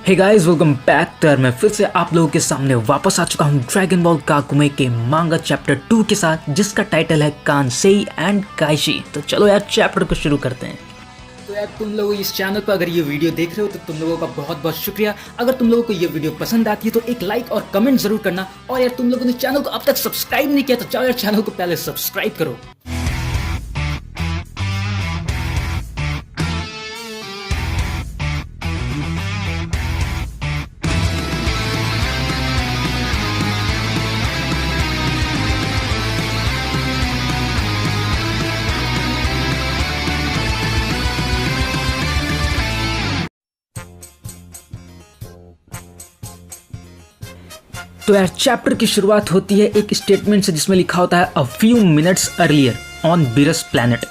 Hey guys, welcome back. मैं फिर से आप लोगों के सामने वापस आ चुका हूँ ड्रैगन बॉल काकुमे के मांगा चैप्टर 2 के साथ, जिसका टाइटल है कांसेई एंड काइशी। तो चलो यार चैप्टर को शुरू करते हैं। तो यार तुम लोग इस चैनल पर अगर ये वीडियो देख रहे हो तो तुम लोगों का बहुत बहुत शुक्रिया। अगर तुम लोगों को ये वीडियो पसंद आती है तो एक लाइक और कमेंट जरूर करना। और यार तुम लोगों ने चैनल को अब तक सब्सक्राइब नहीं किया तो चलो यार चैनल को पहले सब्सक्राइब करो। तो यार चैप्टर की शुरुआत होती है एक स्टेटमेंट से जिसमें लिखा होता है a few minutes earlier on Beerus planet.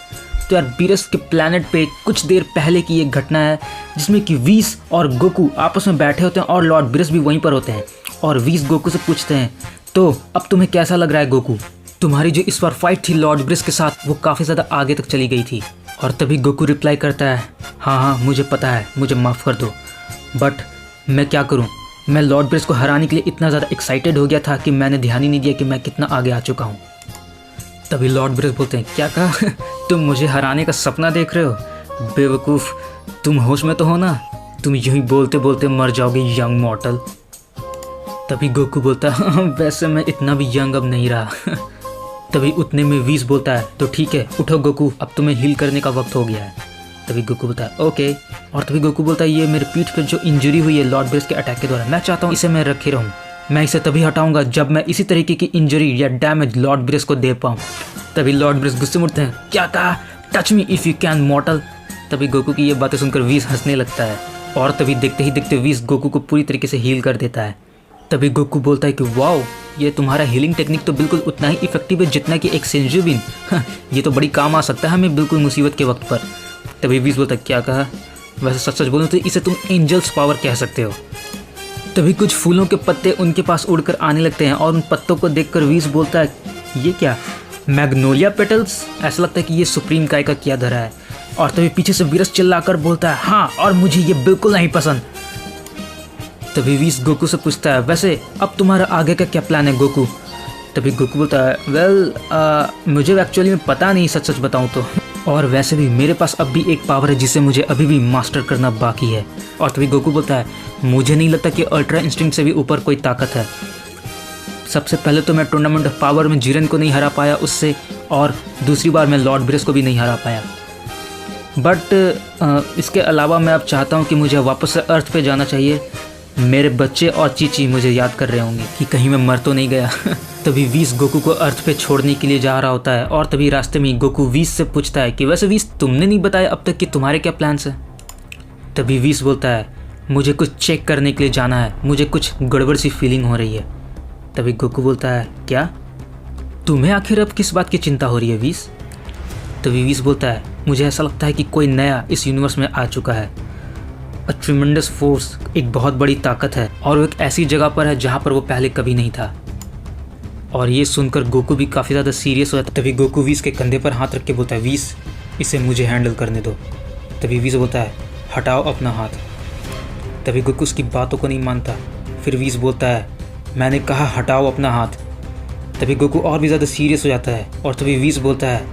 तो यार बीरस के प्लैनेट पे कुछ देर पहले की एक घटना है जिसमें कि वीस और गोकू आपस में बैठे होते हैं और लॉर्ड बीरस भी वहीं पर होते हैं। और वीस गोकू से पूछते हैं, तो अब तुम्हें कैसा लग रहा है गोकू? तुम्हारी जो इस बार फाइट थी लॉर्ड बीरस के साथ वो काफ़ी ज़्यादा आगे तक चली गई थी। और तभी गोकू रिप्लाई करता है, हाँ मुझे पता है, मुझे माफ़ कर दो, बट मैं क्या करूँ, मैं लॉर्ड बीरस को हराने के लिए इतना ज़्यादा एक्साइटेड हो गया था कि मैंने ध्यान ही नहीं दिया कि मैं कितना आगे आ चुका हूँ। तभी लॉर्ड बीरस बोलते हैं, क्या कहा? तुम मुझे हराने का सपना देख रहे हो? बेवकूफ़, तुम होश में तो हो ना? तुम यूं ही बोलते बोलते मर जाओगे यंग मॉर्टल। तभी गोकू बोलता है, वैसे मैं इतना भी यंग अब नहीं रहा। तभी उतने में वीस बोलता है, तो ठीक है उठो गोकू, अब तुम्हें हील करने का वक्त हो गया है। तभी गोकू बोलता है ओके। और तभी गोकू बोलता है, ये मेरे पीठ पे जो इंजरी हुई है लॉर्ड बीरस के अटैक के दौरान, मैं चाहता हूँ इसे मैं रखे रहूँ। मैं इसे तभी हटाऊंगा जब मैं इसी तरीके की इंजरी या डैमेज लॉर्ड बीरस को दे पाऊँ। तभी लॉर्ड बीरस गुस्से में उठते हैं, क्या कहा? Touch me if you can मॉर्टल। तभी गोकू की ये बातें सुनकर वीस हंसने लगता है और तभी देखते ही देखते वीस गोकू को पूरी तरीके से हील कर देता है। तभी गोकू बोलता है कि वाओ, ये तुम्हारा हीलिंग टेक्निक तो बिल्कुल उतना ही इफेक्टिव है जितना कि एक सेंजुबिन। ये तो बड़ी काम आ सकता है हमें बिल्कुल मुसीबत के वक्त पर। तभी वीस बोलता है, क्या कहा? वैसे सच सच बोलूं तो इसे तुम एंजल्स पावर कह सकते हो। तभी कुछ फूलों के पत्ते उनके पास उड़कर आने लगते हैं और उन पत्तों को देखकर वीस बोलता है, ये क्या? Magnolia petals? ऐसा लगता है कि ये सुप्रीम काय का किया धरा है। और तभी पीछे से वीरस चिल्लाकर बोलता है, हाँ और मुझे ये बिल्कुल नहीं पसंद। तभी वीस गोकू से पूछता है, वैसे अब तुम्हारा आगे का क्या प्लान है गोकू? तभी गोकू बोलता है, वेल मुझे एक्चुअली में पता नहीं, सच सच बताऊँ तो। और वैसे भी मेरे पास अब भी एक पावर है जिसे मुझे अभी भी मास्टर करना बाकी है। और तभी गोकू बोलता है, मुझे नहीं लगता कि अल्ट्रा इंस्टिंक्ट से भी ऊपर कोई ताकत है। सबसे पहले तो मैं टूर्नामेंट ऑफ पावर में जिरेन को नहीं हरा पाया उससे, और दूसरी बार मैं लॉर्ड बीरस को भी नहीं हरा पाया। बट इसके अलावा मैं अब चाहता हूँ कि मुझे वापस से अर्थ पे जाना चाहिए। मेरे बच्चे और चीची मुझे याद कर रहे होंगे कि कहीं मैं मर तो नहीं गया। तभी वीस गोकू को अर्थ पे छोड़ने के लिए जा रहा होता है और तभी रास्ते में गोकू वीस से पूछता है कि वैसे वीस, तुमने नहीं बताया अब तक कि तुम्हारे क्या प्लान्स हैं? तभी वीस बोलता है, मुझे कुछ चेक करने के लिए जाना है, मुझे कुछ गड़बड़ सी फीलिंग हो रही है। तभी गोकू बोलता है, क्या? तुम्हें आखिर अब किस बात की चिंता हो रही है वीस? तभी वीस बोलता है, मुझे ऐसा लगता है कि कोई नया इस यूनिवर्स में आ चुका है। अ ट्रिमेंडस फोर्स, एक बहुत बड़ी ताकत है और वो एक ऐसी जगह पर है जहाँ पर वो पहले कभी नहीं था। और ये सुनकर गोकू भी काफ़ी ज़्यादा सीरियस हो जाता है। तभी गोकू वीस के कंधे पर हाथ रख के बोलता है, वीस इसे मुझे हैंडल करने दो। तभी वीस बोलता है, हटाओ अपना हाथ। तभी गोकू उसकी बातों को नहीं मानता। फिर वीस बोलता है, मैंने कहा हटाओ अपना हाथ। तभी गोकू और भी ज़्यादा सीरियस हो जाता है और तभी वीस बोलता है,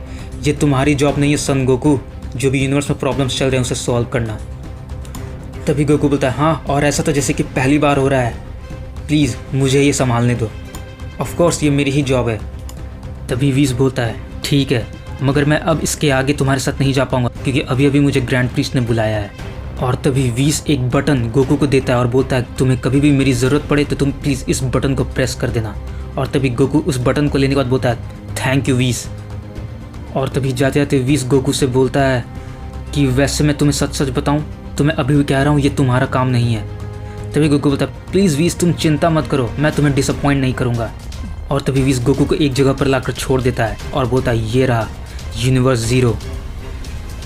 ये तुम्हारी जॉब नहीं है सन गोकू, जो भी यूनिवर्स में प्रॉब्लम्स चल रहे हैं उसे सॉल्व करना। तभी गोकू बोलता है, हाँ और ऐसा तो जैसे कि पहली बार हो रहा है, प्लीज़ मुझे ये संभालने दो, ऑफ कोर्स ये मेरी ही जॉब है। तभी वीस बोलता है, ठीक है, मगर मैं अब इसके आगे तुम्हारे साथ नहीं जा पाऊंगा क्योंकि अभी अभी मुझे ग्रैंड प्रीस्ट ने बुलाया है। और तभी वीस एक बटन गोकू को देता है और बोलता है, तुम्हें कभी भी मेरी ज़रूरत पड़े तो तुम प्लीज़ इस बटन को प्रेस कर देना। और तभी गोकू उस बटन को लेने के बाद बोलता है, थैंक यू वीस। और तभी जाते जाते वीस गोकू से बोलता है कि वैसे मैं तुम्हें सच सच बताऊँ तो मैं अभी भी कह रहा हूँ ये तुम्हारा काम नहीं है। तभी गोकू बोलता है, प्लीज़ वीस तुम चिंता मत करो, मैं तुम्हें डिसअपॉइंट नहीं करूँगा। और तभी वीस गोकू को एक जगह पर लाकर छोड़ देता है और बोलता है, ये रहा यूनिवर्स ज़ीरो।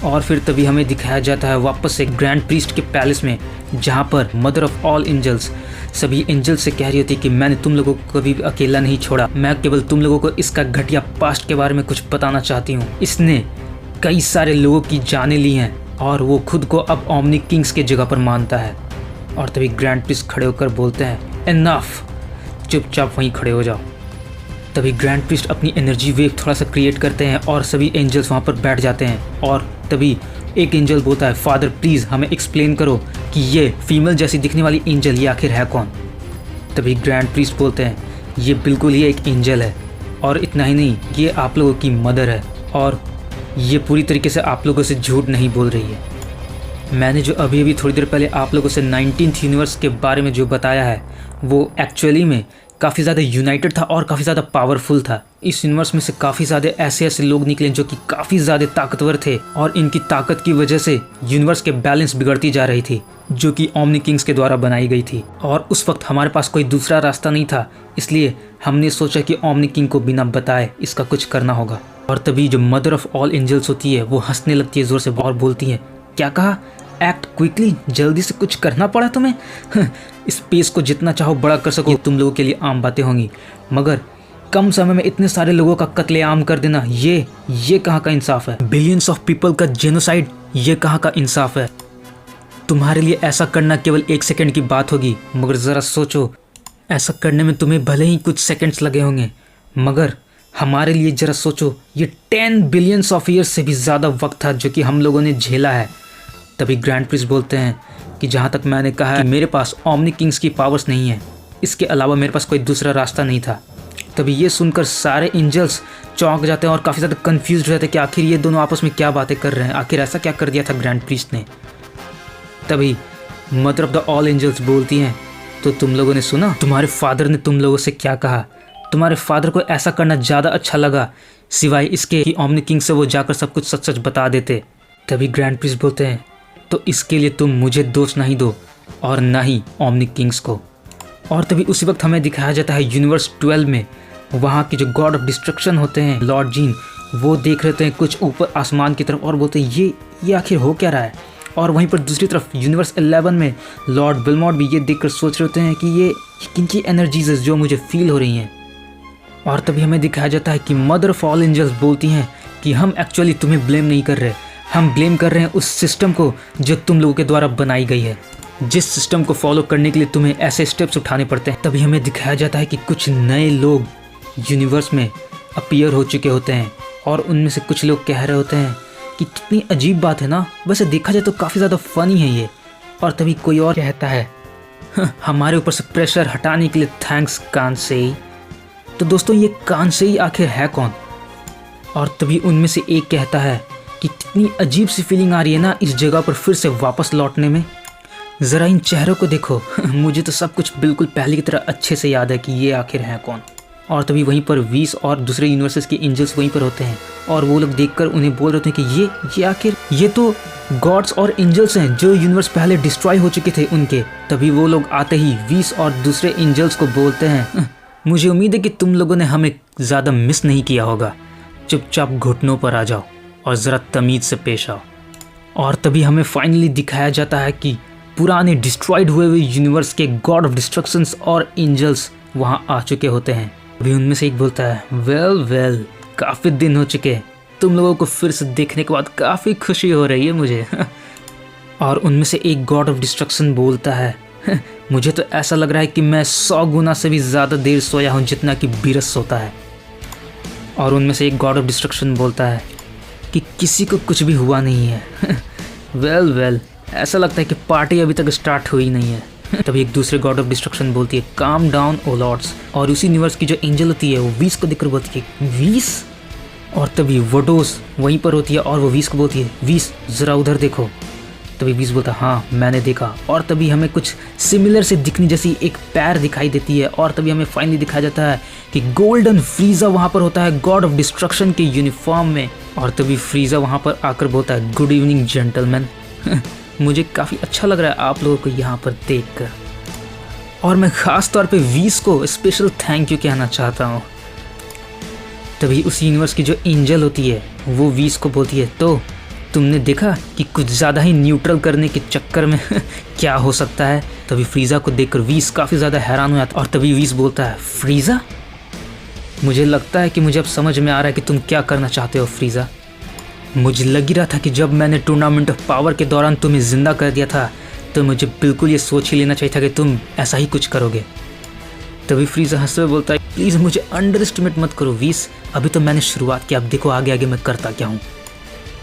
और फिर तभी हमें दिखाया जाता है वापस से ग्रैंड प्रीस्ट के पैलेस में, जहाँ पर मदर ऑफ ऑल एंजल्स सभी एंजल्स से कह रही होती है कि मैंने तुम लोगों को कभी भी अकेला नहीं छोड़ा, मैं केवल तुम लोगों को इसका घटिया पास्ट के बारे में कुछ बताना चाहती हूँ। इसने कई सारे लोगों की जानें ली हैं और वो खुद को अब ओमनी किंग्स के जगह पर मानता है। और तभी ग्रैंड प्रिस्ट खड़े होकर बोलते हैं एनफ, चुपचाप वहीं खड़े हो जाओ। तभी ग्रैंड प्रिस्ट अपनी एनर्जी वेव थोड़ा सा क्रिएट करते हैं और सभी एंजल्स वहाँ पर बैठ जाते हैं। और तभी एक एंजल बोलता है फादर प्लीज़ हमें एक्सप्लेन करो कि ये फीमेल जैसी दिखने वाली एंजल ये आखिर है कौन। तभी ग्रैंड प्रिस्ट बोलते हैं ये बिल्कुल ही एक एंजल है, और इतना ही नहीं, ये आप लोगों की मदर है और ये पूरी तरीके से आप लोगों से झूठ नहीं बोल रही है। मैंने जो अभी अभी थोड़ी देर पहले आप लोगों से 19th यूनिवर्स के बारे में जो बताया है वो एक्चुअली में काफ़ी ज़्यादा यूनाइटेड था और काफ़ी ज़्यादा पावरफुल था। इस यूनिवर्स में से काफ़ी ज़्यादा ऐसे लोग निकले जो कि काफ़ी ज़्यादा ताकतवर थे और इनकी ताकत की वजह से यूनिवर्स के बैलेंस बिगड़ती जा रही थी, जो कि ओमनी किंग्स के द्वारा बनाई गई थी। और उस वक्त हमारे पास कोई दूसरा रास्ता नहीं था, इसलिए हमने सोचा कि ओमनी किंग को बिना बताए इसका कुछ करना होगा। और तभी जो मदर ऑफ ऑल एंजल्स होती है वो हंसने लगती है ज़ोर से और बोलती है क्या कहा, एक्ट क्विकली, जल्दी से कुछ करना पड़ा तुम्हें। स्पेस को जितना चाहो बड़ा कर सको तुम लोगों के लिए आम बातें होंगी, मगर कम समय में इतने सारे लोगों का कत्लेआम कर देना ये कहाँ का इंसाफ है। बिलियंस ऑफ पीपल का जेनोसाइड ये कहाँ का इंसाफ है। तुम्हारे लिए ऐसा करना केवल 1 सेकंड की बात होगी, मगर ज़रा सोचो ऐसा करने में तुम्हें भले ही कुछ सेकंड्स लगे होंगे, मगर हमारे लिए ज़रा सोचो ये 10 बिलियंस ऑफ ईयर्स से भी ज़्यादा वक्त था जो कि हम लोगों ने झेला है। तभी ग्रैंड प्रिस्ट बोलते हैं कि जहाँ तक मैंने कहा है कि मेरे पास ओमनी किंग्स की पावर्स नहीं है, इसके अलावा मेरे पास कोई दूसरा रास्ता नहीं था। तभी ये सुनकर सारे एंजल्स चौंक जाते हैं और काफ़ी ज़्यादा कंफ्यूज रहते हैं कि आखिर ये दोनों आपस में क्या बातें कर रहे हैं, आखिर ऐसा क्या कर दिया था ग्रैंड प्रिस्ट ने। तभी mother of the all angels बोलती हैं तो तुम लोगों ने सुना तुम्हारे फादर ने तुम लोगों से क्या कहा। तुम्हारे फादर को ऐसा करना ज़्यादा अच्छा लगा सिवाय इसके कि ओमनी किंग से वो जाकर सब कुछ सच सच बता देते। तभी ग्रैंड प्रिस्ट बोलते हैं तो इसके लिए तुम मुझे दोष नहीं दो और ना ही ओमनी किंग्स को। और तभी उसी वक्त हमें दिखाया जाता है यूनिवर्स 12 में वहाँ के जो गॉड ऑफ डिस्ट्रक्शन होते हैं लॉर्ड जीन, वो देख रहे हैं कुछ ऊपर आसमान की तरफ और बोलते हैं ये आखिर हो क्या रहा है। और वहीं पर दूसरी तरफ यूनिवर्स 11 में लॉर्ड विल्मॉट भी ये देखकर सोच रहे होते हैं कि ये किनकी एनर्जीज जो मुझे फील हो रही हैं। और तभी हमें दिखाया जाता है कि मदर ऑफ ऑल एंजल्स बोलती हैं कि हम एक्चुअली तुम्हें ब्लेम नहीं कर रहे, हम ब्लेम कर रहे हैं उस सिस्टम को जो तुम लोगों के द्वारा बनाई गई है, जिस सिस्टम को फॉलो करने के लिए तुम्हें ऐसे स्टेप्स उठाने पड़ते हैं। तभी हमें दिखाया जाता है कि कुछ नए लोग यूनिवर्स में अपीयर हो चुके होते हैं और उनमें से कुछ लोग कह रहे होते हैं कि कितनी अजीब बात है ना, वैसे देखा जाए तो काफ़ी ज़्यादा फ़नी है ये। और तभी कोई और कहता है हमारे ऊपर से प्रेशर हटाने के लिए थैंक्स कांसेई। तो दोस्तों ये कांसेई आखिर है कौन। और तभी उनमें से एक कहता है कि कितनी अजीब सी फीलिंग आ रही है ना इस जगह पर फिर से वापस लौटने में। ज़रा इन चेहरों को देखो मुझे तो सब कुछ बिल्कुल पहले की तरह अच्छे से याद है कि ये आखिर है कौन। और तभी वहीं पर वीस और दूसरे यूनिवर्सेस के एंजल्स वहीं पर होते हैं और वो लोग देखकर उन्हें बोल रहे होते हैं कि ये आखिर ये तो गॉड्स और एंजल्स हैं जो यूनिवर्स पहले डिस्ट्रॉय हो चुके थे उनके। तभी वो लोग आते ही वीस और दूसरे एंजल्स को बोलते हैं मुझे उम्मीद है कि तुम लोगों ने हमें ज़्यादा मिस नहीं किया होगा, चुपचाप घुटनों पर आ जाओ और ज़रा तमीज़ से पेश आओ। और तभी हमें फाइनली दिखाया जाता है कि पुराने डिस्ट्रॉयड हुए यूनिवर्स के गॉड ऑफ डिस्ट्रक्शंस और एंजल्स वहाँ आ चुके होते हैं। अभी उनमें से एक बोलता है वेल काफ़ी दिन हो चुके, तुम लोगों को फिर से देखने के बाद काफ़ी खुशी हो रही है मुझे। और उनमें से एक गॉड ऑफ डिस्ट्रक्शन बोलता है मुझे तो ऐसा लग रहा है कि मैं 100 गुना से भी ज़्यादा देर सोया हूँ जितना कि बीरस सोता है। और उनमें से एक गॉड ऑफ डिस्ट्रक्शन बोलता है कि किसी को कुछ भी हुआ नहीं है। वेल ऐसा लगता है कि पार्टी अभी तक स्टार्ट हुई नहीं है। तभी एक दूसरे गॉड ऑफ डिस्ट्रक्शन बोलती है काम डाउन ओ लॉर्ड्स। और उसी यूनिवर्स की जो एंजल होती है वो वीस को देखकर बोलती है वीस। और तभी वोडोस वहीं पर होती है और वो वीस को बोलती है वीस ज़रा उधर देखो। तभी वीस बोलता है हाँ मैंने देखा। और तभी हमें कुछ सिमिलर से दिखनी जैसी एक पैर दिखाई देती है। और तभी हमें फाइनली दिखाया जाता है कि गोल्डन फ्रीज़ा वहाँ पर होता है गॉड ऑफ डिस्ट्रक्शन के यूनिफॉर्म में। और तभी फ्रीज़ा वहाँ पर आकर बोलता है गुड इवनिंग जेंटलमैन। मुझे काफ़ी अच्छा लग रहा है आप लोगों को यहाँ पर देखकर, और मैं ख़ास तौर पे वीस को स्पेशल थैंक यू कहना चाहता हूँ। तभी उस यूनिवर्स की जो एंजल होती है वो वीस को बोलती है तो तुमने देखा कि कुछ ज़्यादा ही न्यूट्रल करने के चक्कर में क्या हो सकता है। तभी फ्रीज़ा को देखकर वीस काफ़ी ज़्यादा हैरान हो जाता है। और तभी वीस बोलता है फ्रीज़ा, मुझे लगता है कि मुझे अब समझ में आ रहा है कि तुम क्या करना चाहते हो फ्रीज़ा। मुझे लग ही रहा था कि जब मैंने टूर्नामेंट ऑफ पावर के दौरान तुम्हें ज़िंदा कर दिया था तो मुझे बिल्कुल ये सोच ही लेना चाहिए था कि तुम ऐसा ही कुछ करोगे। तभी फ्रीज़ा हंसते हुए बोलता है, प्लीज़ मुझे अंडर एस्टिमेट मत करो वीस, अभी तो मैंने शुरुआत की, अब देखो आगे आगे मैं करता क्या हूँ।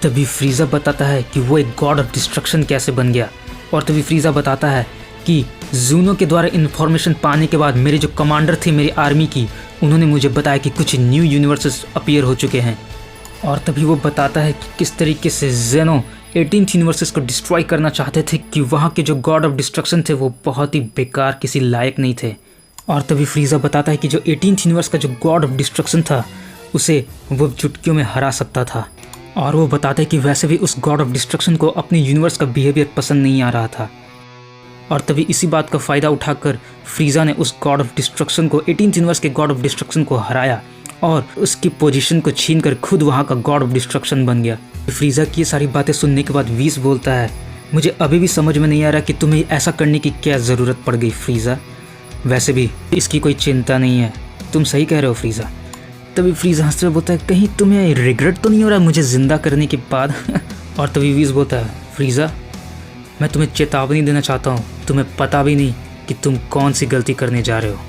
तभी फ्रीज़ा बताता है कि वो एक गॉड ऑफ डिस्ट्रक्शन कैसे बन गया। और तभी फ्रीज़ा बताता है कि जूनो के द्वारा इन्फॉर्मेशन पाने के बाद मेरे जो कमांडर थे मेरी आर्मी की, उन्होंने मुझे बताया कि कुछ न्यू यूनिवर्सेस अपीयर हो चुके हैं। और तभी वो बताता है कि किस तरीके से जेनो 18th यूनिवर्सेस को डिस्ट्रॉय करना चाहते थे, कि वहाँ के जो गॉड ऑफ डिस्ट्रक्शन थे वो बहुत ही बेकार, किसी लायक नहीं थे। और तभी फ्रीज़ा बताता है कि जो 18th यूनिवर्स का जो गॉड ऑफ डिस्ट्रक्शन था उसे वो चुटकियों में हरा सकता था। और वो बताते हैं कि वैसे भी उस गॉड ऑफ डिस्ट्रक्शन को अपने यूनिवर्स का बिहेवियर पसंद नहीं आ रहा था। और तभी इसी बात का फ़ायदा उठाकर फ्रीज़ा ने उस गॉड ऑफ डिस्ट्रक्शन को 18th यूनिवर्स के गॉड ऑफ डिस्ट्रक्शन को हराया और उसकी पोजीशन को छीनकर खुद वहाँ का गॉड ऑफ डिस्ट्रक्शन बन गया। फ्रीज़ा की ये सारी बातें सुनने के बाद वीस बोलता है, मुझे अभी भी समझ में नहीं आ रहा कि तुम्हें ऐसा करने की क्या ज़रूरत पड़ गई फ्रीज़ा, वैसे भी इसकी कोई चिंता नहीं है, तुम सही कह रहे हो फ्रीज़ा। तभी फ्रीज़ा हंसते हुए बोलता है, कहीं तुम्हें रिग्रेट तो नहीं हो रहा मुझे ज़िंदा करने के बाद। और तभी वीस बोलता है, फ्रीज़ा मैं तुम्हें चेतावनी देना चाहता हूँ, तुम्हें पता भी नहीं कि तुम कौन सी गलती करने जा रहे हो।